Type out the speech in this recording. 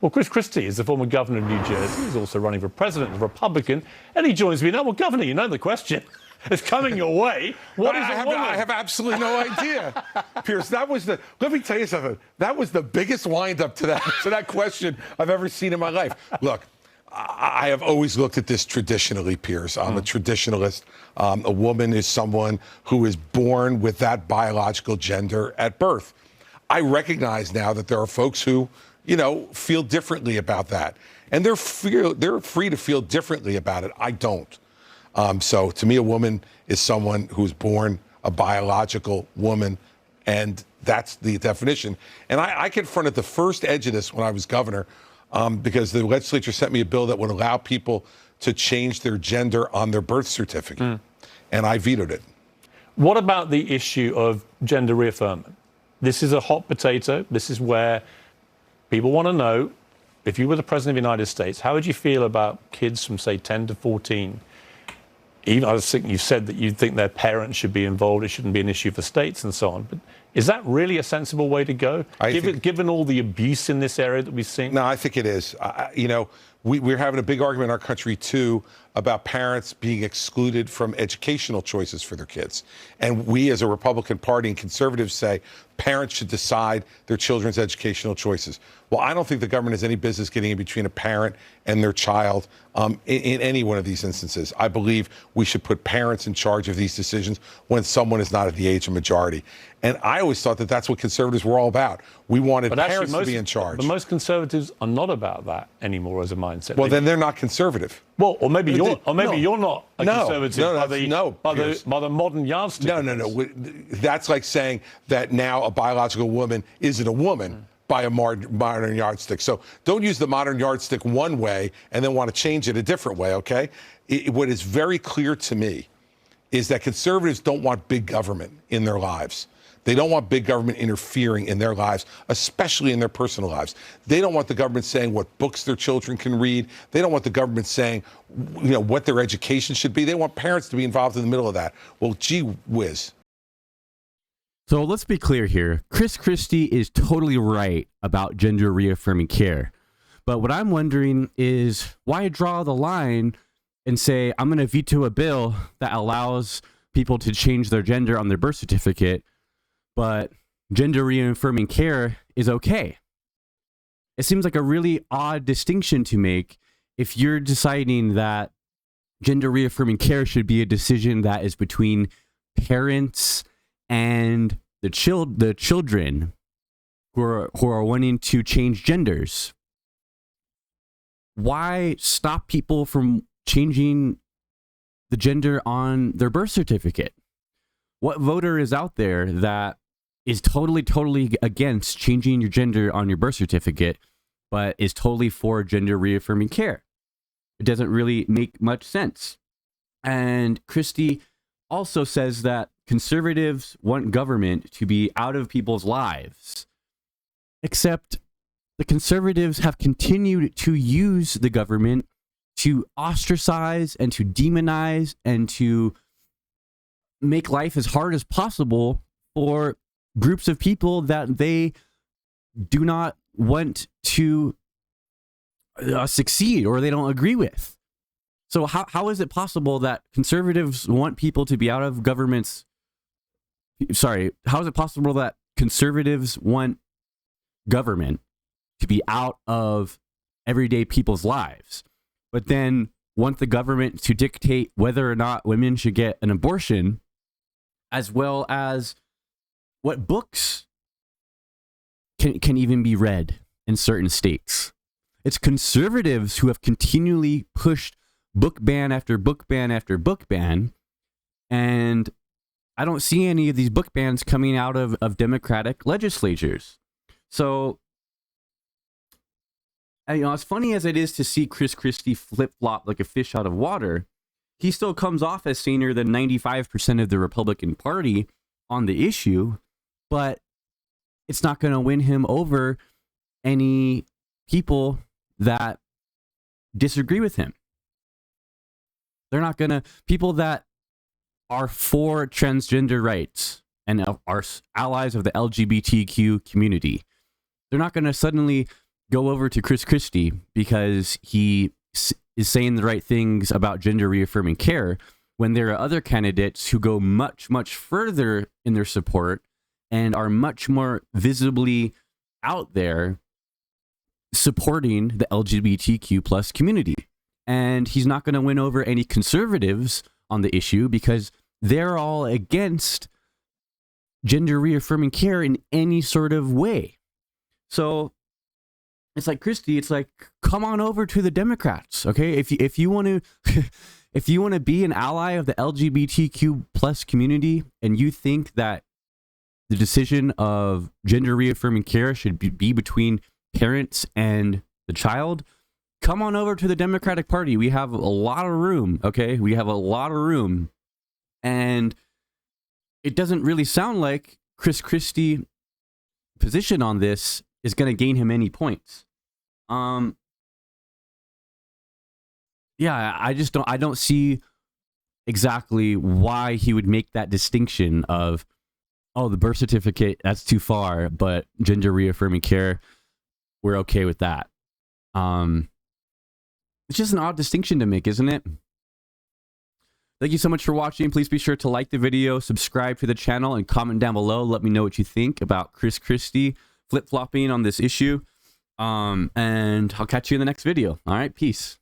Well, Chris Christie is the former governor of New Jersey. He's also running for president, a Republican. And he joins me now. Well, Governor, you know the question. It's coming your way. What is a woman? I have absolutely no idea, Piers. Let me tell you something. That was the biggest windup to that question I've ever seen in my life. Look, I have always looked at this traditionally, Piers. I'm a traditionalist. A woman is someone who is born with that biological gender at birth. I recognize now that there are folks who, feel differently about that. And they're free to feel differently about it. I don't. So to me, a woman is someone who's born a biological woman, and that's the definition. And I confronted the first edge of this when I was governor, because the legislature sent me a bill that would allow people to change their gender on their birth certificate, and I vetoed it. What about the issue of gender reaffirmment? This is a hot potato. This is where people want to know, if you were the president of the United States, how would you feel about kids from, say, 10 to 14? Even I was thinking, you said that you think their parents should be involved. It shouldn't be an issue for states and so on. But is that really a sensible way to go, given all the abuse in this area that we've seen? No, I think it is. We're having a big argument in our country, too, about parents being excluded from educational choices for their kids. And we, as a Republican Party and conservatives, say parents should decide their children's educational choices. Well, I don't think the government has any business getting in between a parent and their child in any one of these instances. I believe we should put parents in charge of these decisions when someone is not at the age of majority. And I always thought that that's what conservatives were all about. We wanted parents to be in charge. But most conservatives are not about that anymore as a mindset. Well, then they're not conservative. Well, or maybe you're not a conservative by the modern yardstick. No. That's like saying that now a biological woman isn't a woman by a modern yardstick. So don't use the modern yardstick one way and then want to change it a different way, okay? What is very clear to me is that conservatives don't want big government in their lives. They don't want big government interfering in their lives, especially in their personal lives. They don't want the government saying what books their children can read. They don't want the government saying, what their education should be. They want parents to be involved in the middle of that. Well, gee whiz. So let's be clear here. Chris Christie is totally right about gender reaffirming care. But what I'm wondering is why draw the line and say, I'm going to veto a bill that allows people to change their gender on their birth certificate, but gender reaffirming care is okay. It seems like a really odd distinction to make if you're deciding that gender reaffirming care should be a decision that is between parents and the children who are wanting to change genders. Why stop people from changing the gender on their birth certificate? What voter is out there that is totally against changing your gender on your birth certificate, but is totally for gender reaffirming care? It doesn't really make much sense. And Christie also says that conservatives want government to be out of people's lives, except the conservatives have continued to use the government to ostracize and to demonize and to make life as hard as possible for groups of people that they do not want to succeed or they don't agree with. So how is it possible that conservatives want people to be out of government's... Sorry, how is it possible that conservatives want government to be out of everyday people's lives, but then want the government to dictate whether or not women should get an abortion, as well as what books can even be read in certain states? It's conservatives who have continually pushed book ban after book ban after book ban, and I don't see any of these book bans coming out of Democratic legislatures. So, as funny as it is to see Chris Christie flip-flop like a fish out of water, he still comes off as saner than 95% of the Republican Party on the issue, but it's not going to win him over any people that disagree with him. They're not going to... People that are for transgender rights and are allies of the LGBTQ community, they're not going to suddenly go over to Chris Christie because he is saying the right things about gender reaffirming care, when there are other candidates who go much, much further in their support and are much more visibly out there supporting the LGBTQ plus community. And he's not going to win over any conservatives on the issue because they're all against gender reaffirming care in any sort of way. So it's like, Christie, it's like, come on over to the Democrats, okay? If you want to if you want to be an ally of the LGBTQ plus community and you think that the decision of gender reaffirming care should be between parents and the child, come on over to the Democratic Party. We have a lot of room, okay? We have a lot of room. And it doesn't really sound like Chris Christie's position on this is going to gain him any points. Yeah, I don't see exactly why he would make that distinction of, oh, the birth certificate, that's too far, but gender reaffirming care, we're okay with that. It's just an odd distinction to make, isn't it? Thank you so much for watching. Please be sure to like the video, subscribe to the channel, and comment down below. Let me know what you think about Chris Christie flip-flopping on this issue. And I'll catch you in the next video. All right, peace.